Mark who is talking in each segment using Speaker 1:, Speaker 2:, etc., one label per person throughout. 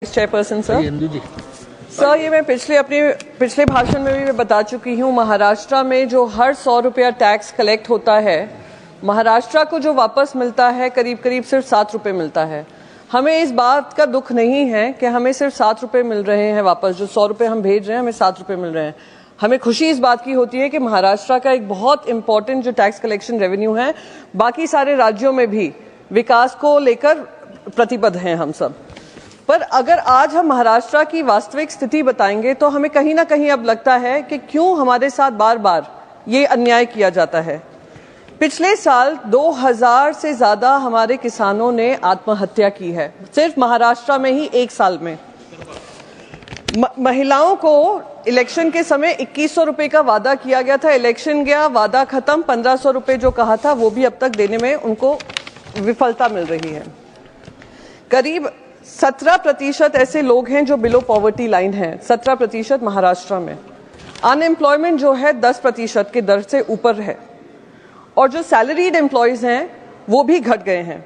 Speaker 1: Chairperson sir, ये मैं पिछले भाषण में भी मैं बता चुकी हूँ। महाराष्ट्र में जो हर 100 रुपया टैक्स कलेक्ट होता है, महाराष्ट्र को जो वापस मिलता है करीब करीब सिर्फ 7 रुपये मिलता है। हमें इस बात का दुख नहीं है कि हमें सिर्फ 7 रुपये मिल रहे हैं वापस, जो 100 रुपये हम भेज रहे हैं हमें 7 रुपये मिल रहे हैं। हमें खुशी इस बात की होती है कि महाराष्ट्र का एक बहुत इंपॉर्टेंट जो टैक्स कलेक्शन रेवेन्यू है, बाकी सारे राज्यों में भी विकास को लेकर प्रतिबद्ध हैं हम सब। पर अगर आज हम महाराष्ट्र की वास्तविक स्थिति बताएंगे तो हमें कहीं ना कहीं अब लगता है कि क्यों हमारे साथ बार बार ये अन्याय किया जाता है। पिछले साल 2000 से ज्यादा हमारे किसानों ने आत्महत्या की है, सिर्फ महाराष्ट्र में ही एक साल में। महिलाओं को इलेक्शन के समय 2100 रुपए का वादा किया गया था, इलेक्शन गया, वादा खत्म, 1500 रुपए जो कहा था वो भी अब तक देने में उनको विफलता मिल रही है। करीब 17% ऐसे लोग हैं जो बिलो पॉवर्टी लाइन हैं, 17% महाराष्ट्र में। अनएम्प्लॉयमेंट जो है 10% के दर से ऊपर है, और जो सैलरीड एम्प्लॉयज हैं वो भी घट गए हैं।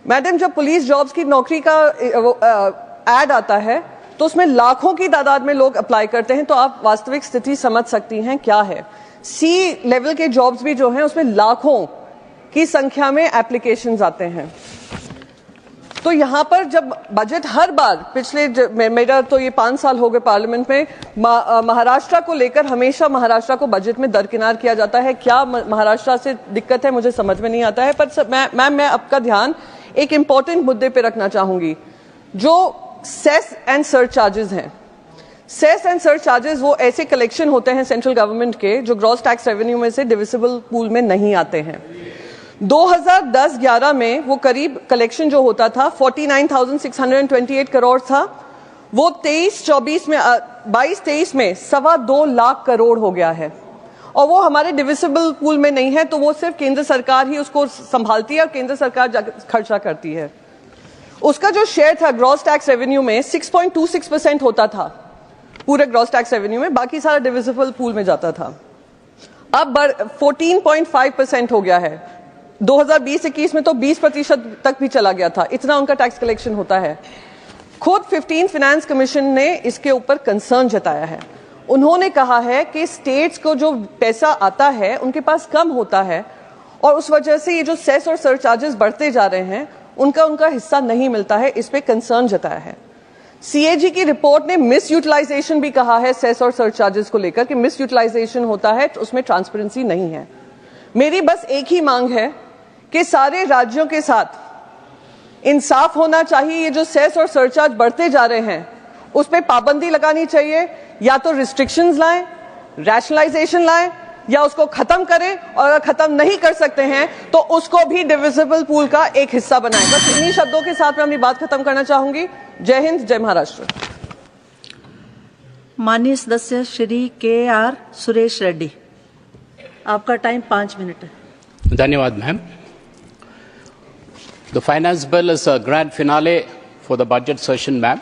Speaker 1: मैडम, जब पुलिस जॉब्स की नौकरी का एड आता है तो उसमें लाखों की तादाद में लोग अप्लाई करते हैं, तो आप वास्तविक स्थिति समझ सकती हैं क्या है। सी लेवल के जॉब्स भी जो हैं उसमें लाखों की संख्या में एप्लीकेशंस आते हैं। तो यहाँ पर जब बजट हर बार मेरा तो ये 5 साल हो गए पार्लियामेंट में, महाराष्ट्र को लेकर हमेशा महाराष्ट्र को बजट में दरकिनार किया जाता है। क्या महाराष्ट्र से दिक्कत है मुझे समझ में नहीं आता है। पर मैं आपका ध्यान एक इम्पॉर्टेंट मुद्दे पे रखना चाहूंगी, जो सेस एंड सरचार्जेस हैं। सेस एंड सरचार्जेस वो ऐसे कलेक्शन होते हैं सेंट्रल गवर्नमेंट के जो ग्रॉस टैक्स रेवेन्यू में से डिविजिबल पूल में नहीं आते हैं। 2010-11 में वो करीब कलेक्शन जो होता था 49,628 करोड़ था, वो 23-24 में 22-23 में 2.25 लाख करोड़ हो गया है, और वो हमारे डिविजिबल पूल में नहीं है। तो वो सिर्फ केंद्र सरकार ही उसको संभालती है और केंद्र सरकार खर्चा करती है। उसका जो शेयर था ग्रॉस टैक्स रेवेन्यू में 6.26% होता था पूरे ग्रॉस टैक्स रेवेन्यू में, बाकी सारा डिविजिबल पूल में जाता था। अब 14.5% हो गया है। 2020-21 में तो 20% तक भी चला गया था, इतना उनका टैक्स कलेक्शन होता है। खुद 15 फाइनेंस कमीशन ने इसके ऊपर कंसर्न जताया है। उन्होंने कहा है कि स्टेट्स को जो पैसा आता है उनके पास कम होता है, और उस वजह से ये जो सेस और सरचार्जेस बढ़ते जा रहे हैं उनका हिस्सा नहीं मिलता है। इस पे कंसर्न जताया है। सीएजी की रिपोर्ट ने मिस यूटिलाइजेशन भी कहा है सेस और सरचार्जेस को लेकर, कि मिस यूटिलाइजेशन होता है तो उसमें ट्रांसपेरेंसी नहीं है। मेरी बस एक ही मांग है कि सारे राज्यों के साथ इंसाफ होना चाहिए। ये जो सेस और सरचार्ज बढ़ते जा रहे हैं उस पर पाबंदी लगानी चाहिए, या तो रिस्ट्रिक्शंस लाएं, रैशनलाइजेशन लाएं, या उसको खत्म करें, और अगर खत्म नहीं कर सकते हैं तो उसको भी डिविजिबल पूल का एक हिस्सा बनाएं। बस इन्हीं शब्दों के साथ मैं अपनी बात खत्म करना चाहूंगी। जय हिंद, जय महाराष्ट्र।
Speaker 2: माननीय सदस्य श्री KR सुरेश रेड्डी, आपका टाइम 5 मिनट है।
Speaker 3: धन्यवाद ma'am. The finance bill is a grand finale for the budget session, ma'am.